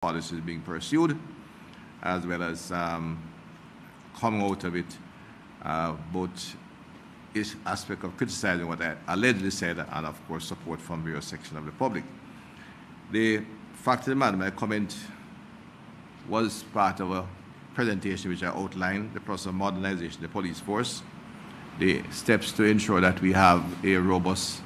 policies being pursued, as well as coming out of it, both this aspect of criticizing what I allegedly said and, of course, support from various sections of the public. The fact of the matter, my comment was part of a presentation which I outlined, the process of modernization of the police force, the steps to ensure that we have a robust,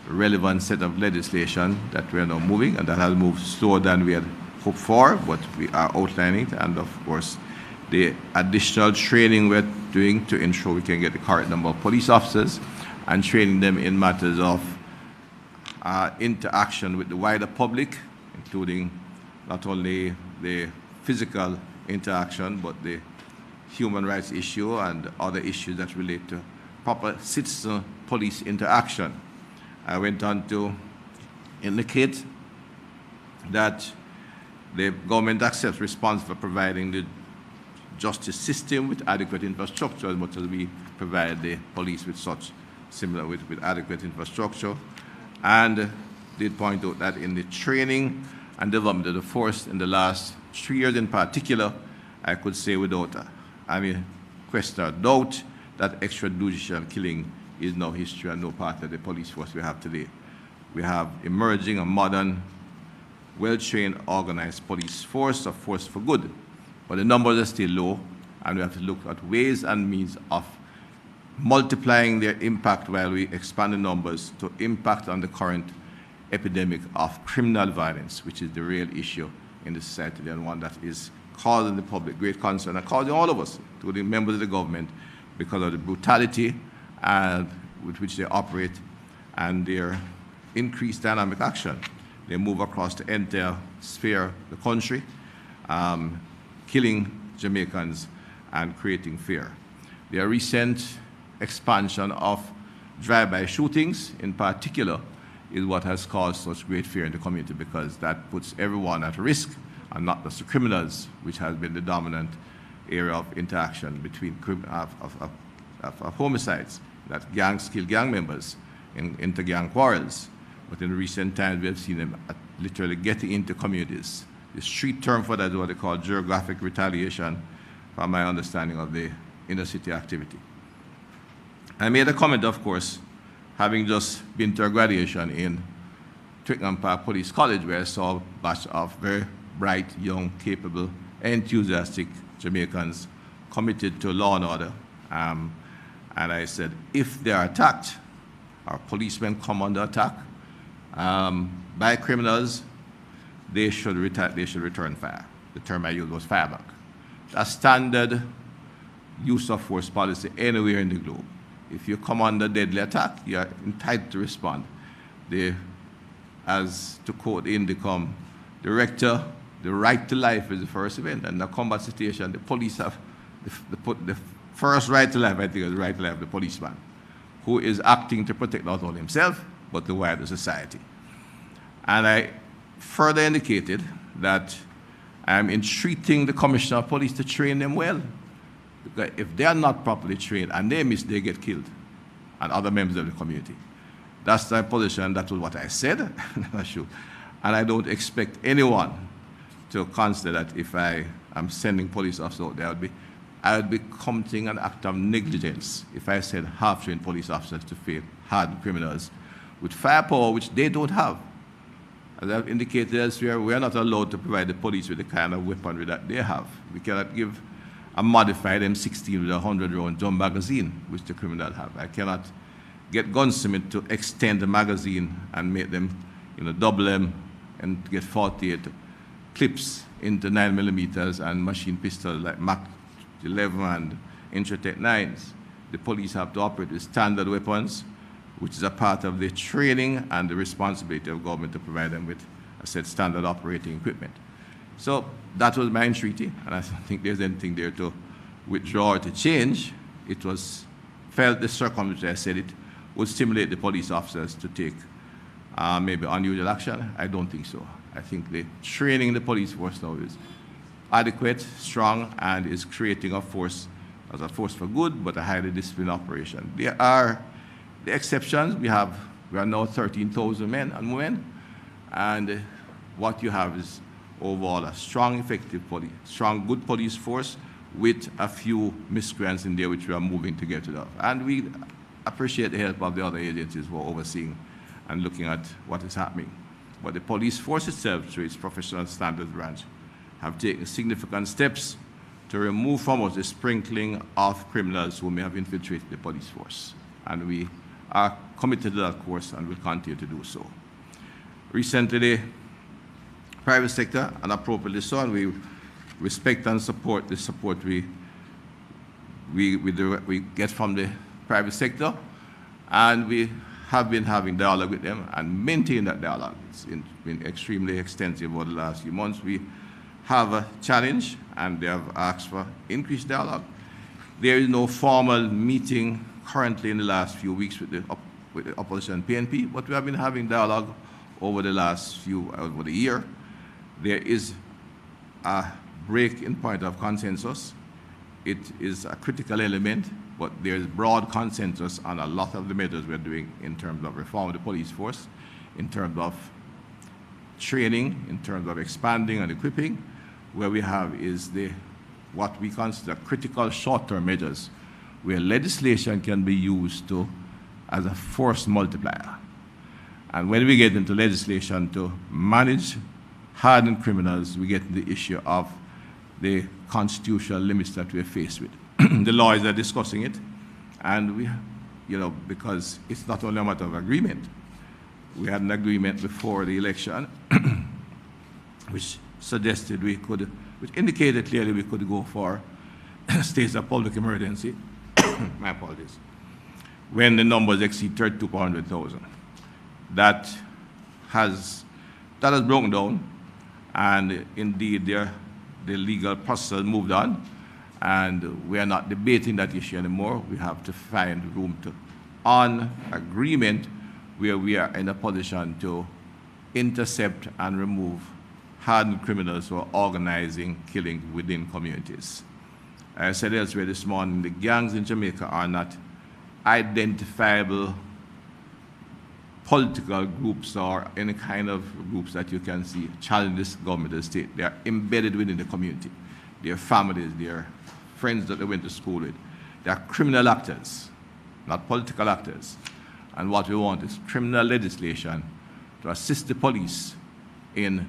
relevant set of legislation that we are now moving, and that has moved slower than we had hoped for, but we are outlining it, and of course the additional training we're doing to ensure we can get the correct number of police officers and training them in matters of interaction with the wider public, including not only the physical interaction, but the human rights issue and other issues that relate to proper citizen-police interaction. I went on to indicate that the government accepts responsibility for providing the justice system with adequate infrastructure as much as we provide the police with such similar with adequate infrastructure, and did point out that in the training and development of the force in the last 3 years in particular, I could say without any question or doubt that extrajudicial killing is no history and no part of the police force we have today. We have emerging a modern, well-trained, organized police force, a force for good. But the numbers are still low, and we have to look at ways and means of multiplying their impact while we expand the numbers to impact on the current epidemic of criminal violence, which is the real issue in the society and one that is causing the public great concern and causing all of us, including members of the government, because of the brutality with which they operate and their increased dynamic action. They move across the entire sphere of the country, killing Jamaicans and creating fear. Their recent expansion of drive-by shootings, in particular, is what has caused such great fear in the community, because that puts everyone at risk, and not just the criminals, which has been the dominant area of interaction between homicides, that gangs kill gang members in inter-gang quarrels. But in recent times, we have seen them literally getting into communities. The street term for that is what they call geographic retaliation, from my understanding of the inner city activity. I made a comment, of course, having just been to a graduation in Twickenham Park Police College, where I saw a batch of very bright, young, capable, enthusiastic Jamaicans committed to law and order. And I said, if they are attacked, or policemen come under attack by criminals, they should return fire. The term I used was fireback. That's standard use of force policy anywhere in the globe. If you come under deadly attack, you are entitled to respond. As to quote the Indicom director, the right to life is the first event. And in a combat situation, the police have the first right to life, I think, is the right to life of the policeman, who is acting to protect not only himself, but the wider society. And I further indicated that I am entreating the Commissioner of Police to train them well. Because if they are not properly trained and they miss, they get killed, and other members of the community. That's my position. That was what I said. And I don't expect anyone to consider that if I am sending police officers out there, I would be committing an act of negligence if I send half-trained police officers to fight hardened criminals with firepower which they don't have. As I've indicated elsewhere, we are not allowed to provide the police with the kind of weaponry that they have. We cannot give a modified M16 with a 100-round drum magazine, which the criminal have. I cannot get gunsmiths to extend the magazine and make them, double them and get 48 clips into 9mm and machine pistols like Mach 11 and Intratec 9s. The police have to operate with standard weapons, which is a part of the training and the responsibility of government to provide them with, I said, standard operating equipment. So that was my entreaty, and I don't think there's anything there to withdraw or to change. It was felt the circumstance I said it would stimulate the police officers to take maybe unusual action. I don't think so. I think the training in the police force now is adequate, strong, and is creating a force as a force for good, but a highly disciplined operation. There are the exceptions. We are now 13,000 men and women, and what you have is overall a strong, effective police, strong, good police force with a few miscreants in there which we are moving to get rid of. And we appreciate the help of the other agencies who are overseeing and looking at what is happening. But the police force itself, through its professional standards branch, have taken significant steps to remove from us the sprinkling of criminals who may have infiltrated the police force. And we are committed to that course and will continue to do so. Recently, the private sector, and appropriately so, and we respect and support the support we get from the private sector, and we have been having dialogue with them and maintain that dialogue. It's been extremely extensive over the last few months. We have a challenge, and they have asked for increased dialogue. There is no formal meeting currently in the last few weeks with the opposition PNP, but we have been having dialogue over the over the year. There is a break-in point of consensus. It is a critical element, but there is broad consensus on a lot of the measures we're doing in terms of reform of the police force, in terms of training, in terms of expanding and equipping. Where we have is what we consider critical short-term measures, where legislation can be used as a force multiplier. And when we get into legislation to manage hardened criminals, we get into the issue of the constitutional limits that we're faced with. The lawyers are discussing it, and we, because it's not only a matter of agreement. We had an agreement before the election, which suggested which indicated clearly we could go for states of public emergency, my apologies, when the numbers exceed 32,000. That has broken down, and indeed the legal process has moved on, and we are not debating that issue anymore. We have to find room on agreement where we are in a position to intercept and remove hardened criminals who are organizing killing within communities. I said elsewhere this morning, the gangs in Jamaica are not identifiable political groups or any kind of groups that you can see challenge this government or state. They are embedded within the community. Their families, their friends that they went to school with. They are criminal actors, not political actors. And what we want is criminal legislation to assist the police in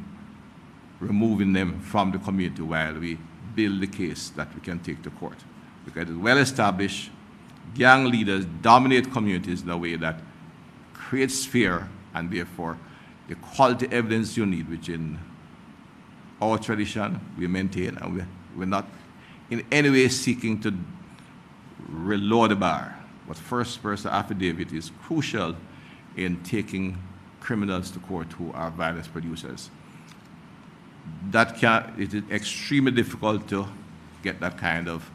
removing them from the community while we build the case that we can take to court. Because it's well established, gang leaders dominate communities in a way that creates fear, and therefore the quality evidence you need, which in our tradition we maintain, and we're not in any way seeking to reload the bar. But first person affidavit is crucial in taking criminals to court who are violence producers. It is extremely difficult to get that kind of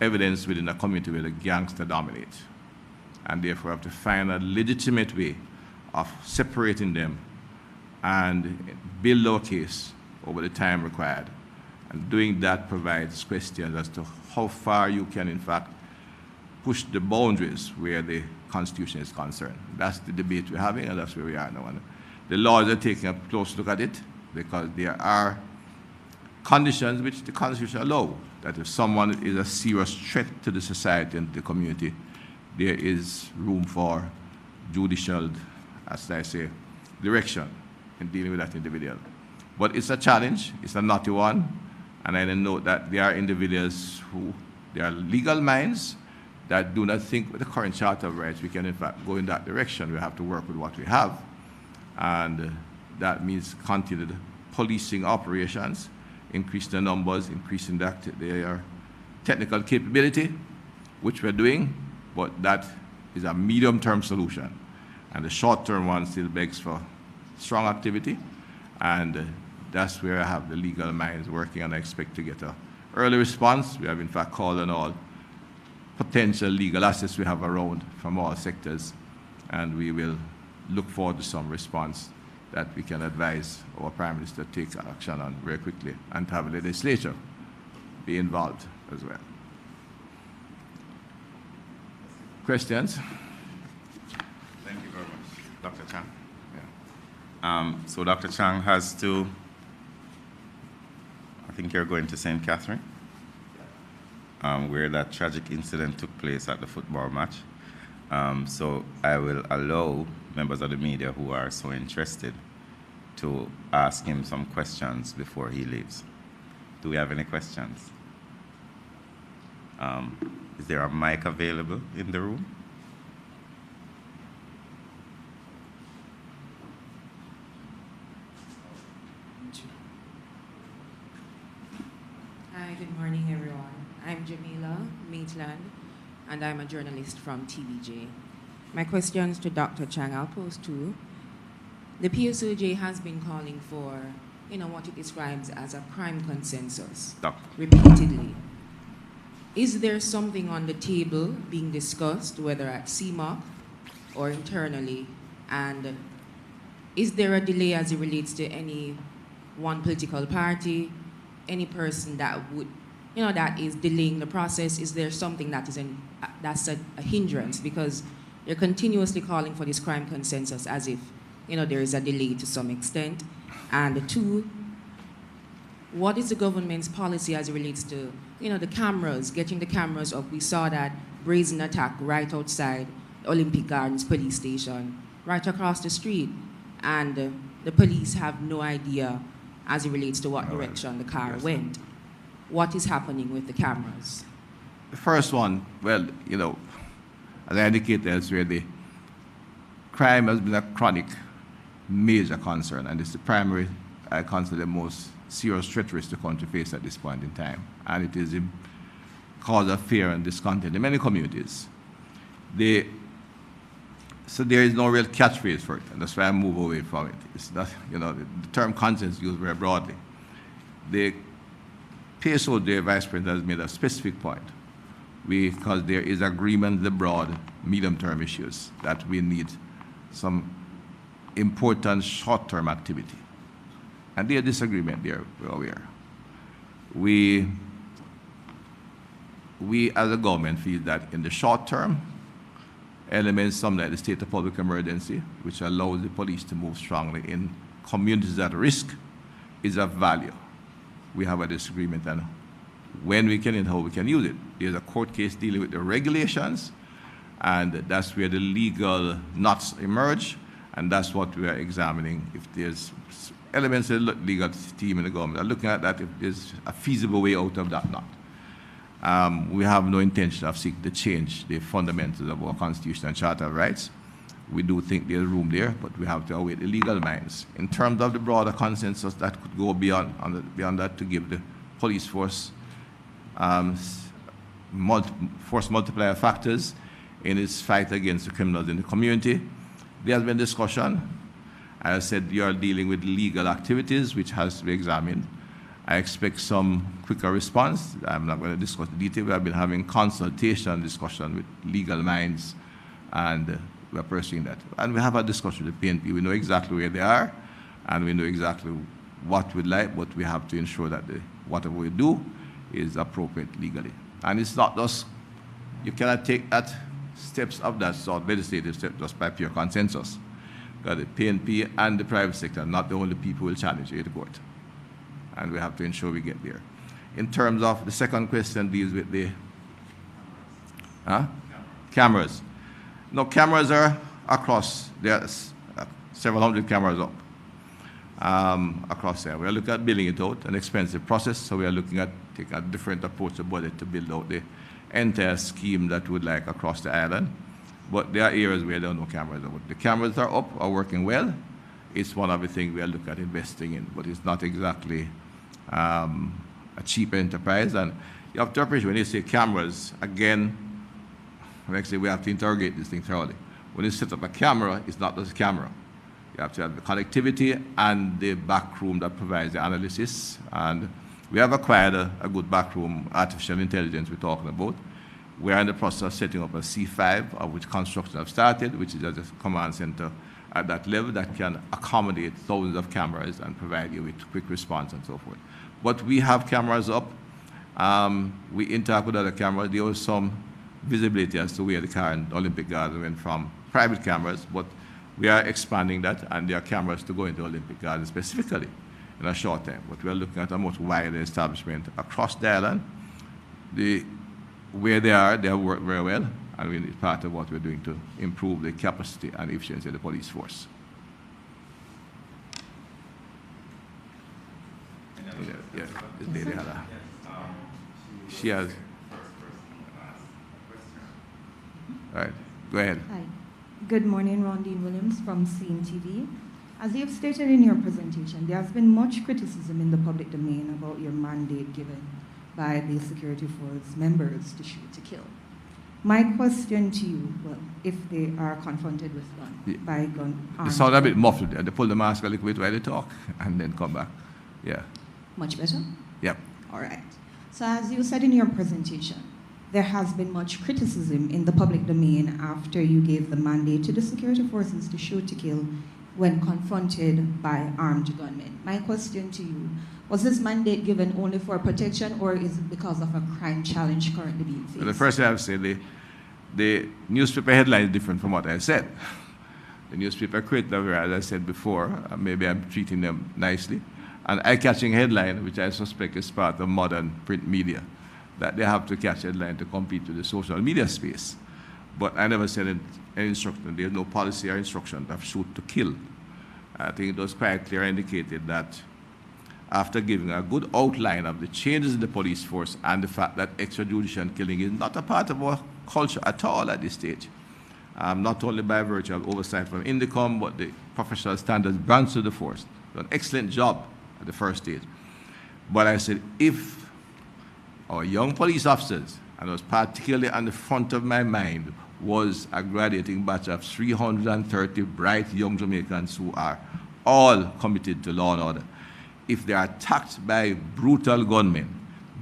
evidence within a community where the gangsters dominate. And therefore we have to find a legitimate way of separating them and build our case over the time required. And doing that provides questions as to how far you can in fact push the boundaries where the Constitution is concerned. That's the debate we're having, and that's where we are now. And the lawyers are taking a close look at it, because there are conditions which the Constitution allows, that if someone is a serious threat to the society and the community, there is room for judicial, as I say, direction in dealing with that individual. But it's a challenge, it's a knotty one, and I note that there are individuals there are legal minds that do not think with the current Charter of Rights we can in fact go in that direction. We have to work with what we have, and that means continued policing operations, increasing the numbers, increasing their technical capability, which we're doing, but that is a medium-term solution. And the short-term one still begs for strong activity, and that's where I have the legal minds working, and I expect to get an early response. We have in fact called on all potential legal assets we have around from all sectors, and we will look forward to some response that we can advise our Prime Minister to take action on very quickly, and to have the legislature be involved as well. Questions? Thank you very much, Dr. Chang. Yeah. So Dr. Chang has to think you're going to St. Catherine, where that tragic incident took place at the football match. So I will allow members of the media who are so interested to ask him some questions before he leaves. Do we have any questions? Is there a mic available in the room? Hi, good morning, everyone. I'm Jamila Maitland, and I'm a journalist from TVJ. My questions to Dr. Chang, I'll pose two. The PSOJ has been calling for, what it describes as a crime consensus repeatedly. Is there something on the table being discussed, whether at CMOC or internally? And is there a delay as it relates to any one political party, any person that would, that is delaying the process? Is there something that is that's a hindrance? Because they're continuously calling for this crime consensus as if, there is a delay to some extent. And two, what is the government's policy as it relates to, the cameras, getting the cameras up? We saw that brazen attack right outside the Olympic Gardens police station, right across the street. And the police have no idea as it relates to what direction the car went. What is happening with the cameras? The first one, well, as I indicated elsewhere, the crime has been a chronic, major concern, and it's the primary, I consider, the most serious threat risk the country faces at this point in time. And it is a cause of fear and discontent in many communities. So there is no real catchphrase for it, and that's why I move away from it. It's not, the term consent is used very broadly. The PSOJ Vice President has made a specific point, because there is agreement in the broad, medium-term issues that we need some important short-term activity. And there's disagreement there, we're aware. We as a government feel that in the short term, elements, something like the state of public emergency, which allows the police to move strongly in communities at risk, is of value. We have a disagreement on when we can and how we can use it. There's a court case dealing with the regulations, and that's where the legal knots emerge, and that's what we are examining. If there's elements of the legal team in the government are looking at that, if there's a feasible way out of that knot. We have no intention of seeking to change the fundamentals of our Constitution and Charter of Rights. We do think there's room there, but we have to await the legal minds. In terms of the broader consensus that could go beyond that to give the police force force multiplier factors in its fight against the criminals in the community. There has been discussion. As I said, you are dealing with legal activities, which has to be examined. I expect some quicker response. I'm not going to discuss the detail. We have been having consultation discussion with legal minds, and we're pursuing that. And we have a discussion with the PNP. We know exactly where they are, and we know exactly what we'd like, but we have to ensure that whatever we do is appropriate legally. And it's not just, you cannot take steps of that sort, legislative steps, just by pure consensus. Because the PNP and the private sector are not the only people who will challenge you to court. And we have to ensure we get there. In terms of the second question deals with the cameras. No, cameras are across. There are several hundred cameras up across there. We are looking at building it out, an expensive process, so we are looking at taking a different approach to budget to build out the entire scheme that we would like across the island. But there are areas where there are no cameras. The cameras are up, are working well. It's one of the things we are looking at investing in, but it's not exactly a cheap enterprise. And you have to appreciate when you say cameras, again, actually we have to interrogate this thing thoroughly. When you set up a camera, it's not just a camera. You have to have the connectivity and the back room that provides the analysis. And we have acquired a good back room, artificial intelligence we're talking about. We are in the process of setting up a C5, of which construction have started, which is a command center at that level that can accommodate thousands of cameras and provide you with quick response and so forth. But we have cameras up. We interact with other cameras. There was some visibility as to where the car in Olympic Gardens went from private cameras, but we are expanding that, and there are cameras to go into Olympic Gardens specifically. in a short time. But we are looking at a much wider establishment across the island. Where they have worked very well, and it's part of what we're doing to improve the capacity and efficiency of the police force. Yeah, this lady had a, she has. All right, go ahead. Hi. Good morning, Rondine Williams from CMTV. As you have stated in your presentation, there has been much criticism in the public domain about your mandate given by the security force members to shoot to kill. My question to you, well, if they are confronted with gun, It sounds a bit muffled there. They pull the mask a little bit while they talk and then come back. Yeah. Much better? Yep. All right. So as you said in your presentation, there has been much criticism in the public domain after you gave the mandate to the security forces to shoot to kill when confronted by armed gunmen. My question to you, was this mandate given only for protection, or is it because of a crime challenge currently being faced? Well, the first thing I have to say, the newspaper headline is different from what I said. The newspaper created, as I said before, maybe I'm treating them nicely, an eye-catching headline, which I suspect is part of modern print media, that they have to catch a headline to compete with the social media space. But I never said any instruction. There's no policy or instruction of shoot to kill. I think it was quite clear indicated that after giving a good outline of the changes in the police force and the fact that extrajudicial killing is not a part of our culture at all at this stage, not only by virtue of oversight from INDECOM, but the professional standards branch of the force. An excellent job at the first stage. But I said, if our young police officers, and it was particularly on the front of my mind, was a graduating batch of 330 bright young Jamaicans who are all committed to law and order. If they are attacked by brutal gunmen,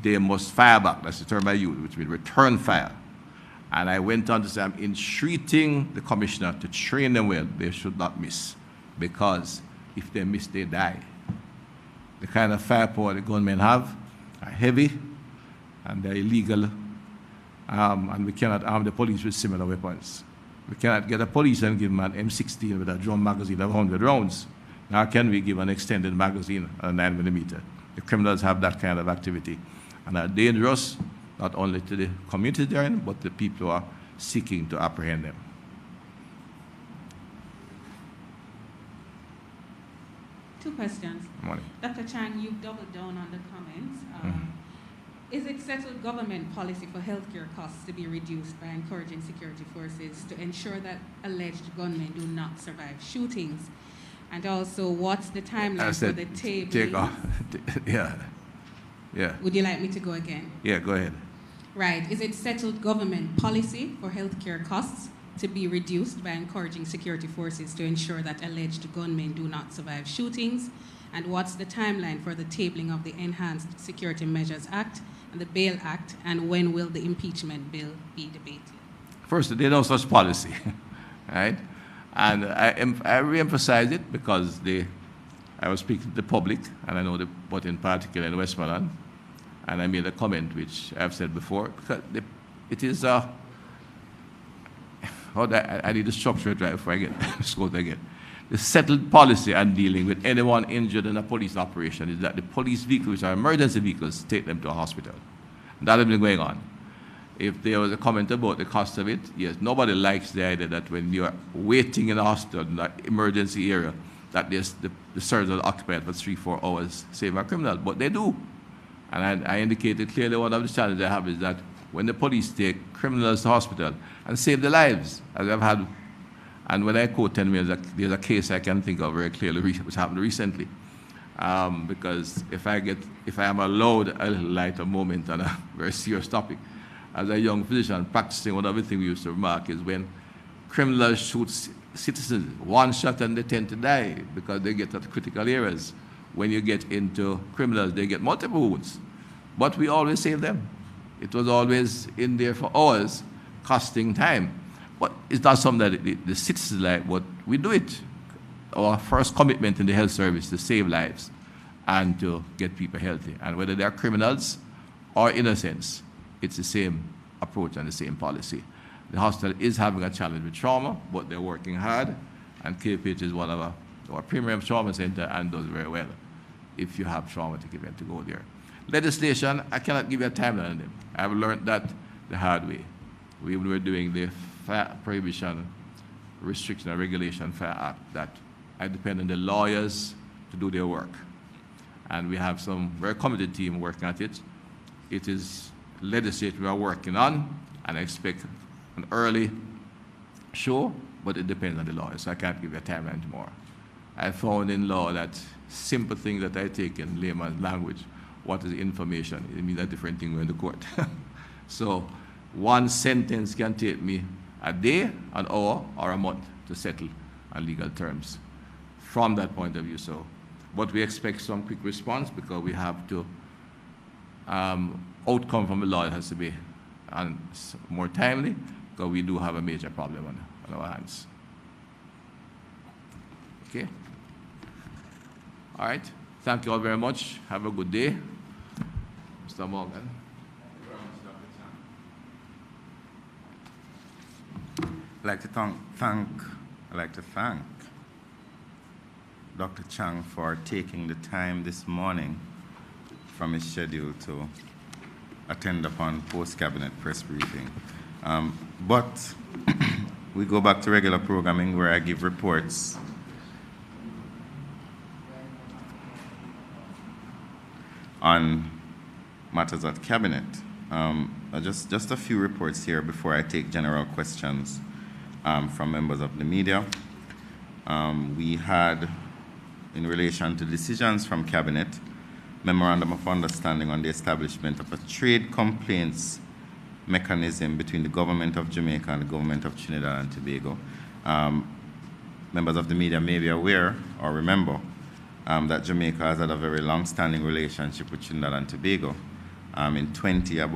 they must fire back. That's the term I use, which means return fire. And I went on to say, I'm entreating the commissioner to train them well. They should not miss, because if they miss, they die. The kind of firepower the gunmen have are heavy, and they're illegal, and we cannot arm the police with similar weapons. We cannot get a police and give them an M16 with a drum magazine of 100 rounds. Now can we give an extended magazine on a 9mm? The criminals have that kind of activity and are dangerous, not only to the community they're in, but the people who are seeking to apprehend them. Two questions. Morning. Dr. Chang, you've doubled down on the comments. Is it settled government policy for healthcare costs to be reduced by encouraging security forces to ensure that alleged gunmen do not survive shootings? And also, what's the timeline for the tabling? Take off. Yeah. Would you like me to go again? Yeah, go ahead. Right. Is it settled government policy for healthcare costs to be reduced by encouraging security forces to ensure that alleged gunmen do not survive shootings? And what's the timeline for the tabling of the Enhanced Security Measures Act and the Bail Act? And when will the impeachment bill be debated? First, there's no such policy, right? And I re-emphasize it because I was speaking to the public, and I know but in particular in Westmoreland, and I made a comment which I've said before, because it is I need to structure it right before I get scored again. The settled policy on dealing with anyone injured in a police operation is that the police vehicles, which are emergency vehicles, take them to a hospital. And that has been going on. If there was a comment about the cost of it, yes, nobody likes the idea that when you're waiting in a hospital, in that emergency area, that the surgeons are occupied for 3-4 hours saving a criminal, but they do. And I indicated clearly one of the challenges I have is that when the police take criminals to hospital and save their lives, as I've had, and when I quote 10 million, there's a case I can think of very clearly which happened recently. Because if I am allowed a little lighter moment on a very serious topic, as a young physician practicing, one of the things we used to remark is when criminals shoot citizens, one shot and they tend to die because they get at critical areas. When you get into criminals, they get multiple wounds. But we always save them. It was always in there for hours, costing time. But it's not something that the citizens like, but we do it. Our first commitment in the health service to save lives and to get people healthy. And whether they are criminals or innocents, it's the same approach and the same policy. The hospital is having a challenge with trauma, but they're working hard, and KPH is one of our premium trauma center and does very well. if you have traumatic event to go there. Legislation, I cannot give you a timeline on them. I've learned that the hard way. We were doing the Prohibition, Restriction, and Regulation Fire Act that I depend on the lawyers to do their work. And we have some very committed team working at it. It is legislation we are working on, and I expect an early show, but it depends on the lawyers, so I can't give you a timeline tomorrow. I found in law that simple thing that I take in layman's language, what is information? It means a different thing when in the court. So one sentence can take me a day, an hour, or a month to settle on legal terms from that point of view. So, but we expect some quick response because we have to, outcome from the law has to be more timely because we do have a major problem on our hands. Okay? All right. Thank you all very much. Have a good day. Mr. Morgan. I'd like to thank Dr. Chang for taking the time this morning from his schedule to attend upon post-cabinet press briefing. But we go back to regular programming where I give reports on matters at cabinet. Just a few reports here before I take general questions from members of the media. We had, in relation to decisions from cabinet, memorandum of understanding on the establishment of a trade complaints mechanism between the government of Jamaica and the government of Trinidad and Tobago. Members of the media may be aware or remember that Jamaica has had a very long-standing relationship with Trinidad and Tobago. In 20, about